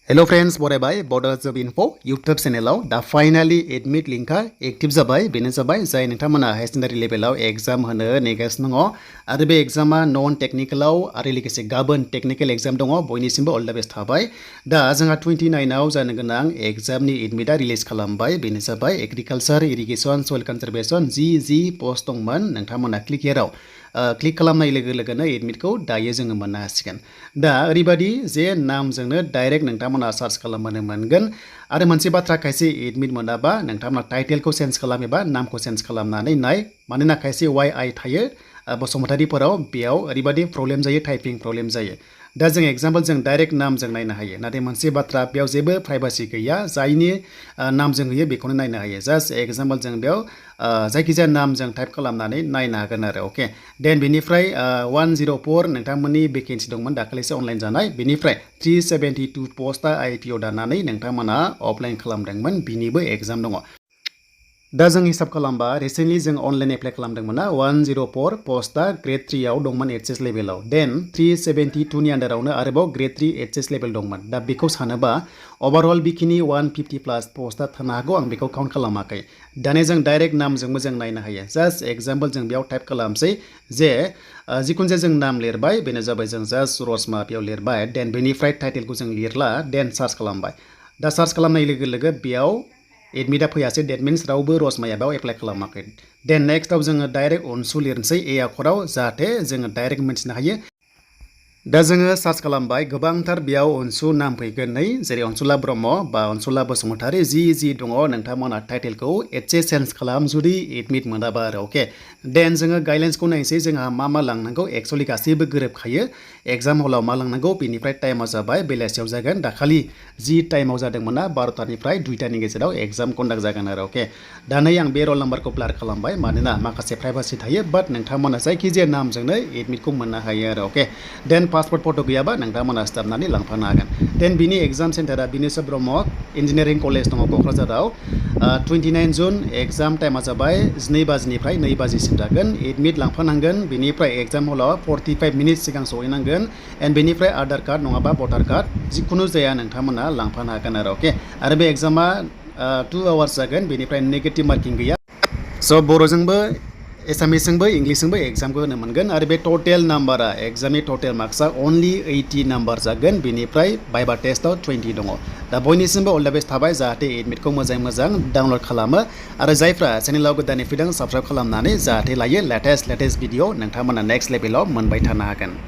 Hello friends, बरायबाय Bodo Job Info YouTube चेनेलाव दा finally admit लिंकआ active जाबाय बेनो जाबाय जाय नोंथांमोना हायार सेकेन्डारि लेभेलाव एग्जाम होनो नेगासिनो दङ आरो बे एग्जामा नन टेक्निकेलाव आरो लोगोसे गाबोन टेक्निकेल एग्जाम दङ बयनिसिमबो अल द बेस्ट थाबाय दा जोंहा 29 आव जानो गोनां एग्जामनि एडमिटआ रिलिज खालामबाय बेनो जाबाय एग्रिकालचार इरिगेसन सयल कनजारभेसन जि पोस्ट दंमोन नोंथांमोना क्लिक हियराव क्लिक खालामनाय लोगो लोगोनो एडमिटखौ दायो जोङो मोननो हासिगोन दा ओरैबायदि जे नामजोंनो डाइरेक्ट नोंथांमोना सार्च खालामबानो मोनगोन आरो मोनसे बाथ्रा खायसे एडमिट मोनाबा नोंथांमोना टाइटेलखौ चेन्ज खालाम एबा नामखौ चेन्ज खालामनानै नाय मानोना खायसे YI थायो बसुमतारिफोराव बेयाव ओरैबायदि प्रब्लेम जायो टाइपिं प्रब्लेम जायो दा जों एग्जाम्पल जों डाइरेक्ट नामजों नायनो हायो नाथाय मोनसे बाथ्रा बेयाव जेबो प्राइभेसि गैया जायनि नामजों होयो बेखौनो नायनो हायो जास्ट एग्जाम्पल जों बेयाव जायखिजाया नामजों टाइप खालामनानै नायनो हागोन आरो अके देन बेनिफ्राय 104 नोंथांमोननि भेकेन्सि दंमोन दाखालिसो अनलाइन जानाय बेनिफ्राय 372 पस्टआ IPO दानानै नोंथांमोना अफलाइन खालामदोंमोन बिनिबो एग्जाम दङ दा जों हिसाब खालामबा रिसेन्टलि जों अनलाइन एप्लाइ खालामदोंमोन 104 पस्टआ Gr-3 आव दंमोन HS लेभेलाव देन 372 नि आन्डारावनो आरोबाव Gr-3 HS लेभेल दंमोन दा बेखौ सानोबा ओभारअल बेखिनि 150 प्लास पस्टआ थानो हागौ आं बेखौ काउन्ट खालामाखै दाने जों डाइरेक्ट नामजोंबो जों नायनो हायो जास्ट एग्जाम्पल जों बेयाव टाइप खालामसै जे जिखुनु जाया जों नाम लिरबाय बेनो जाबाय जों जास्ट रसमा बेयाव लिरबाय देन बेनिफ्राय टाइटेलखौ जों लिरला देन सार्च खालामबाय दा सार्च खालामनाय लोगो लोगो बेयाव एडमिटआ फैयासै डेट मिन्स रावबो रसमाया बेयाव एप्लाइ खालामाखै देन नेक्स्टआव जोङो डाइरेक्ट अनसु लिरनोसै ए आखराव जाहाथे जोङो डाइरेक्ट मिन्थिनो हायो दा जोङो सार्च खालामबाय गोबांथार बेयाव अनसु नाम फैगोन नै जेरै अनसुला ब्रह्म बा अनसुला बसुमतारि जि दङ नोंथांमोना टाइटेलखौ एसे चेन्ज खालाम जुदि एडमिट मोनाबा आरो अके देन जोङो गाइडलाइन्सखौ नायनोसै जोंहा मा लांनांगौ एक्चुअलि गासैबो गोरोबखायो एग्जाम हलाव मा लांनांगौ बेनिफ्राय टाइमा जाबाय बेलासियाव जागोन दाखालि जि टाइमाव जादोंमोन 12टानिफ्राय 2टानि गेजेराव एग्जाम कन्डाक्ट जागोन आरो अके दा नै आं बे रल नाम्बारखौ ब्लार खालामबाय मानोना माखासे प्राइभेसि थायो बाट नोंथांमोना जायखिजाया नामजोंनो एडमिटखौ मोननो हायो आरो अके देन पासपोर्ट फट' गैयाबा नोंथांमोना सिथाबनानै लांफानो हागोन देन बिनि एग्जाम सेन्टारा बिनेश्वर ब्रह्म इन्जिनियारिं कलेज दङ क'क्राझाराव 29 जुन एग्जाम टाइमा जाबाय 12 बाजिनिफ्राय 2 बाजिसिम जागोन एडमिट लांफानांगोन बेनिफ्राय एग्जाम हलाव 45 मिनिट सिगां सहैनांगोन एन्ड बेनिफ्राय आधार कार्ड नङाबा भटार कार्ड जिखुनु जाया नोंथांमोना लांफानो हागोन आरो अके आरो बे एग्जामा 2 आवार्स जागोन बेनिफ्राय नेगेटिभ मार्किं गैया स' बर'जोंबो एसामिसजोंबो इंलिसजोंबो एग्जामखौ होनो मोनगोन आरो बे टटेल नाम्बारा एग्जामनि टटेल मार्क्सआ अनलि 80 नाम्बार जागोन बेनिफ्राय भाइभा टेस्टआव 20 दङ दा बयनिसिमबो अल द बेस्ट थाबाय जाहाथे एडमिटखौ मोजां डाउनलड खालामो आरो जायफ्रा चेनेलाव गोदानै फैदों साबस्क्राइब खालामनानै जाहाथे लायो लेटेस्ट भिडिअ नोंथांमोना नेक्स्ट लेभेलाव मोनबाय थानो हागोन